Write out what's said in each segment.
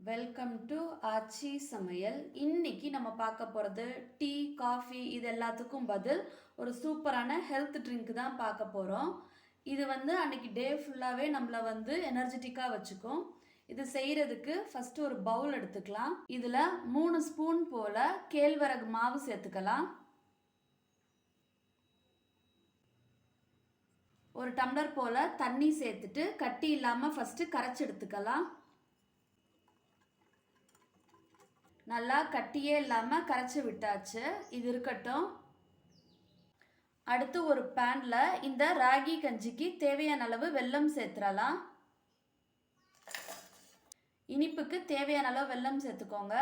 Welcome to ஆச்சி சமையல். இன்னைக்கு நம்ம பார்க்க போகிறது டீ காஃபி இது எல்லாத்துக்கும் பதில் ஒரு சூப்பரான ஹெல்த் ட்ரிங்க் தான் பார்க்க போகிறோம். இது அன்னைக்கு டே ஃபுல்லாகவே நம்மளை எனர்ஜெட்டிக்காக வச்சுக்கும். இது செய்கிறதுக்கு ஃபஸ்ட்டு ஒரு பவுல் எடுத்துக்கலாம். இதில் 3 ஸ்பூன் போல் கேழ்வரகு மாவு சேர்த்துக்கலாம். ஒரு டம்ளர் போல் தண்ணி சேர்த்துட்டு கட்டி இல்லாமல் ஃபஸ்ட்டு கரைச்சி எடுத்துக்கலாம். நல்லா கட்டியே இல்லாமல் கரைச்சி விட்டாச்சு. இது இருக்கட்டும். அடுத்து ஒரு பேனில் இந்த ராகி கஞ்சிக்கு தேவையான அளவு வெல்லம் சேர்த்துடலாம். இனிப்புக்கு தேவையான அளவு வெல்லம் சேர்த்துக்கோங்க.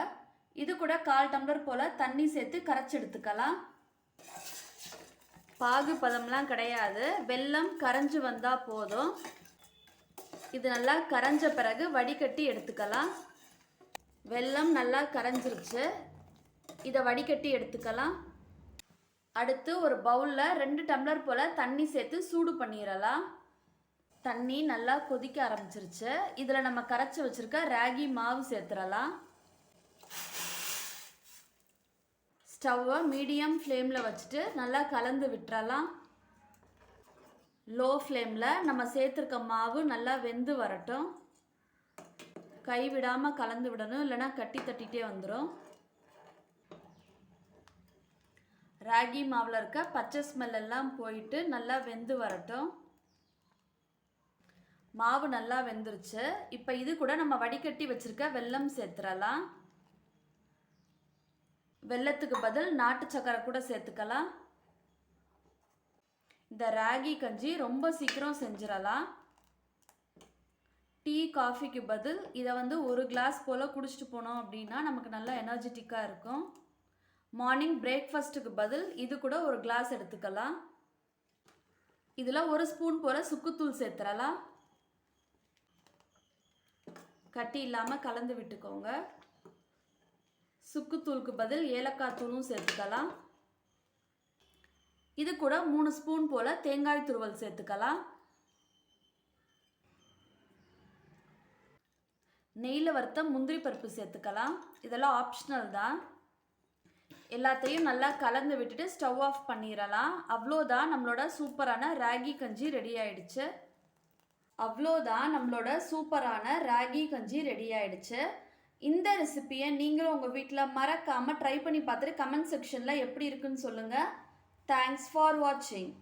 இது கூட 1/4 டம்ளர் போல் தண்ணி சேர்த்து கரைச்சி எடுத்துக்கலாம். பாகு பதம்லாம் கிடையாது, வெல்லம் கரைஞ்சி வந்தால் போதும். இது நல்லா கரைஞ்ச பிறகு வடிகட்டி எடுத்துக்கலாம். வெல்லம் நல்லா கரைஞ்சிருச்சு, இதை வடிகட்டி எடுத்துக்கலாம். அடுத்து ஒரு பவுலில் 2 டம்ளர் போல் தண்ணி சேர்த்து சூடு பண்ணிடலாம். தண்ணி நல்லா கொதிக்க ஆரம்பிச்சிருச்சு. இதில் நம்ம கரைச்சி வச்சுருக்க ராகி மாவு சேர்த்துடலாம். ஸ்டவ்வை மீடியம் ஃப்ளேமில் வச்சுட்டு நல்லா கலந்து விட்டுறலாம். லோ ஃப்ளேமில் நம்ம சேர்த்துருக்க மாவு நல்லா வெந்து வரட்டும். கைவிடாமல் கலந்து விடணும், இல்லைனா கட்டி தட்டிகிட்டே வந்துடும். ராகி மாவில் இருக்க பச்சை ஸ்மெல் எல்லாம் போயிட்டு நல்லா வெந்து வரட்டும். மாவு நல்லா வெந்துருச்சு. இப்போ இது கூட நம்ம வடிகட்டி வச்சுருக்க வெல்லம் சேர்த்துடலாம். வெல்லத்துக்கு பதில் நாட்டு சக்கரை கூட சேர்த்துக்கலாம். இந்த ராகி கஞ்சி ரொம்ப சீக்கிரம் செஞ்சிடலாம். டீ காஃபிக்கு பதில் இதை 1 கிளாஸ் போல் குடிச்சிட்டு போனோம் அப்படின்னா நமக்கு நல்லா எனர்ஜெட்டிக்காக இருக்கும். மார்னிங் பிரேக்ஃபாஸ்ட்டுக்கு பதில் இது கூட 1 கிளாஸ் எடுத்துக்கலாம். இதில் 1 ஸ்பூன் போல் சுக்குத்தூள் சேர்த்துடலாம். கட்டி இல்லாமல் கலந்து விட்டுக்கோங்க. சுக்குத்தூளுக்கு பதில் ஏலக்காய் தூளும் சேர்த்துக்கலாம். இது கூட 3 ஸ்பூன் போல் தேங்காய் துருவல் சேர்த்துக்கலாம். நெய்யில் வறுத்த முந்திரி பருப்பு சேர்த்துக்கலாம். இதெல்லாம் ஆப்ஷனல் தான். எல்லாத்தையும் நல்லா கலந்து விட்டுட்டு ஸ்டவ் ஆஃப் பண்ணிடலாம். அவ்வளோதான், நம்மளோட சூப்பரான ராகி கஞ்சி ரெடி ஆயிடுச்சு. இந்த ரெசிபியை நீங்களும் உங்கள் வீட்டில் மறக்காமல் ட்ரை பண்ணி பார்த்துட்டு கமெண்ட் செக்ஷனில் எப்படி இருக்குன்னு சொல்லுங்கள். தேங்க்ஸ் ஃபார் வாட்சிங்.